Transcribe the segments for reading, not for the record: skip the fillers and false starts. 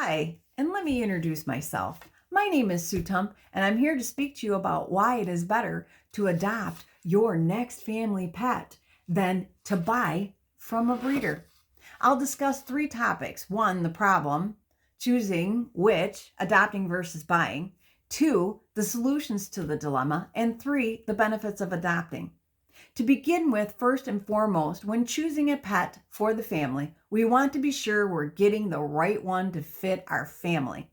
Hi, and let me introduce myself. My name is Sue Tump, and I'm here to speak to you about why it is better to adopt your next family pet than to buy from a breeder. I'll discuss three topics. One, the problem, choosing which, adopting versus buying. Two, the solutions to the dilemma. And three, the benefits of adopting. To begin with, first and foremost, when choosing a pet for the family, we want to be sure we're getting the right one to fit our family.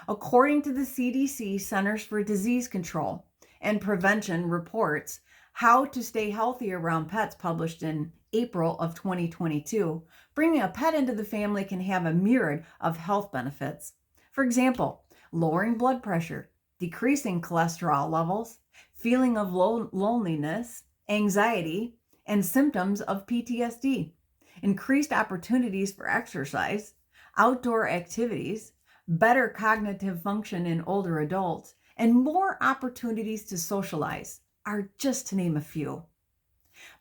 According to the CDC, Centers for Disease Control and Prevention reports, How to Stay Healthy Around Pets, published in April of 2022, bringing a pet into the family can have a myriad of health benefits. For example, lowering blood pressure, decreasing cholesterol levels, feeling of loneliness, anxiety, and symptoms of PTSD, increased opportunities for exercise, outdoor activities, better cognitive function in older adults, and more opportunities to socialize are just to name a few.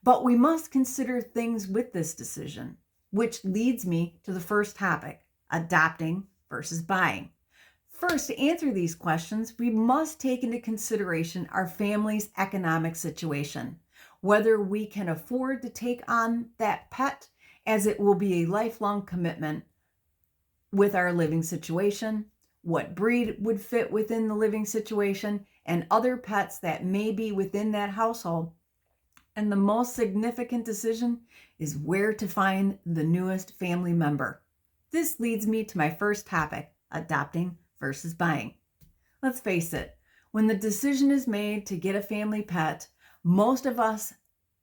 But we must consider things with this decision, which leads me to the first topic, adopting versus buying. First, to answer these questions, we must take into consideration our family's economic situation, whether we can afford to take on that pet, as it will be a lifelong commitment with our living situation, what breed would fit within the living situation, and other pets that may be within that household. And the most significant decision is where to find the newest family member. This leads me to my first topic, adopting versus buying. Let's face it, when the decision is made to get a family pet, most of us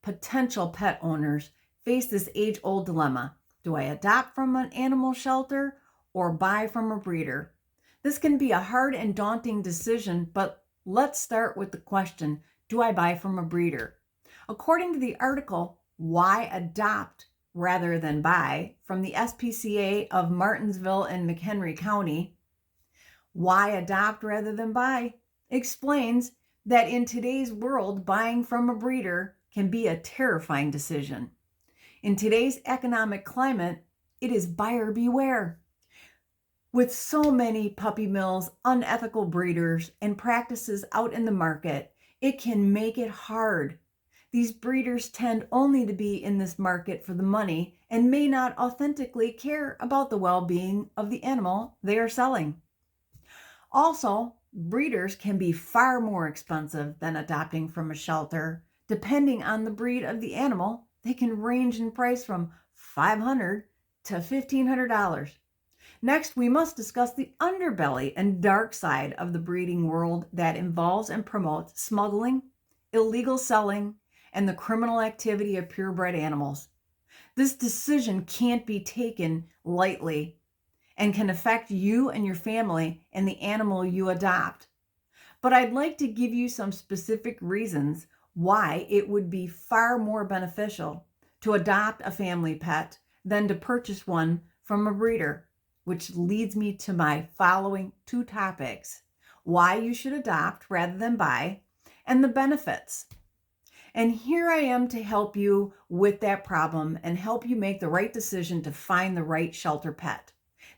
potential pet owners face this age-old dilemma. Do I adopt from an animal shelter or buy from a breeder? This can be a hard and daunting decision, but let's start with the question, do I buy from a breeder? According to the article, Why Adopt Rather Than Buy, from the SPCA of Martinsville and McHenry County, Why Adopt Rather Than Buy explains that in today's world, buying from a breeder can be a terrifying decision. In today's economic climate, it is buyer beware. With so many puppy mills, unethical breeders, and practices out in the market, it can make it hard. These breeders tend only to be in this market for the money and may not authentically care about the well-being of the animal they are selling. Also, breeders can be far more expensive than adopting from a shelter. Depending on the breed of the animal, they can range in price from $500 to $1,500. Next, we must discuss the underbelly and dark side of the breeding world that involves and promotes smuggling, illegal selling, and the criminal activity of purebred animals. This decision can't be taken lightly and can affect you and your family and the animal you adopt. But I'd like to give you some specific reasons why it would be far more beneficial to adopt a family pet than to purchase one from a breeder, which leads me to my following two topics: why you should adopt rather than buy, and the benefits. And here I am to help you with that problem and help you make the right decision to find the right shelter pet.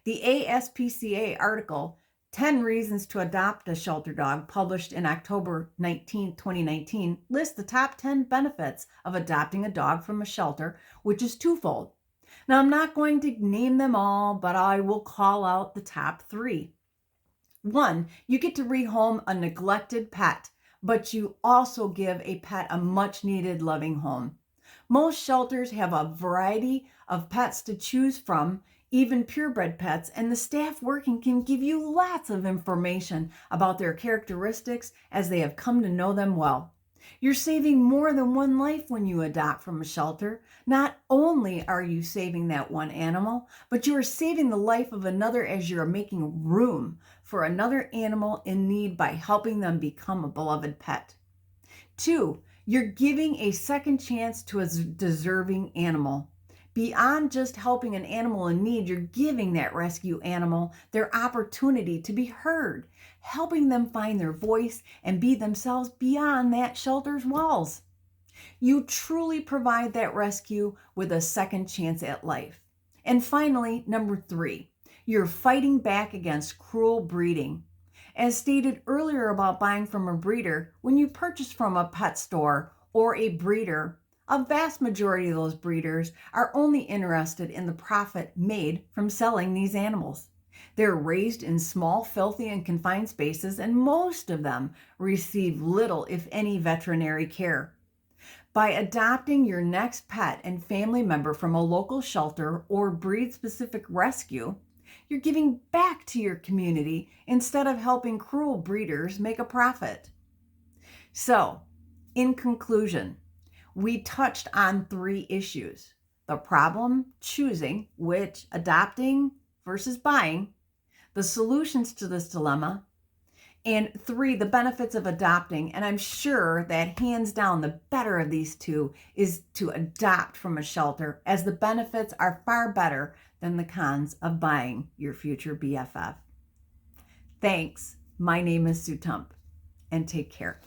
The ASPCA article, 10 Reasons to Adopt a Shelter Dog, published in October 19, 2019, lists the top 10 benefits of adopting a dog from a shelter, which is twofold. Now, I'm not going to name them all, but I will call out the top three. One, you get to rehome a neglected pet, but you also give a pet a much-needed loving home. Most shelters have a variety of pets to choose from, even purebred pets, and the staff working can give you lots of information about their characteristics as they have come to know them well. You're saving more than one life when you adopt from a shelter. Not only are you saving that one animal, but you are saving the life of another as you're making room for another animal in need by helping them become a beloved pet. Two, you're giving a second chance to a deserving animal. Beyond just helping an animal in need, you're giving that rescue animal their opportunity to be heard, helping them find their voice and be themselves beyond that shelter's walls. You truly provide that rescue with a second chance at life. And finally, number three, You're fighting back against cruel breeding. As stated earlier about buying from a breeder, when you purchase from a pet store or a breeder, a vast majority of those breeders are only interested in the profit made from selling these animals. They're raised in small, filthy, and confined spaces, and most of them receive little, if any, veterinary care. By adopting your next pet and family member from a local shelter or breed-specific rescue, you're giving back to your community instead of helping cruel breeders make a profit. So, in conclusion, we touched on 3 issues: the problem choosing which adopting versus buying, the solutions to this dilemma, and 3, the benefits of adopting. And I'm sure that hands down, the better of these 2 is to adopt from a shelter, as the benefits are far better than the cons of buying your future BFF. Thanks. My name is Sue Tump, and take care.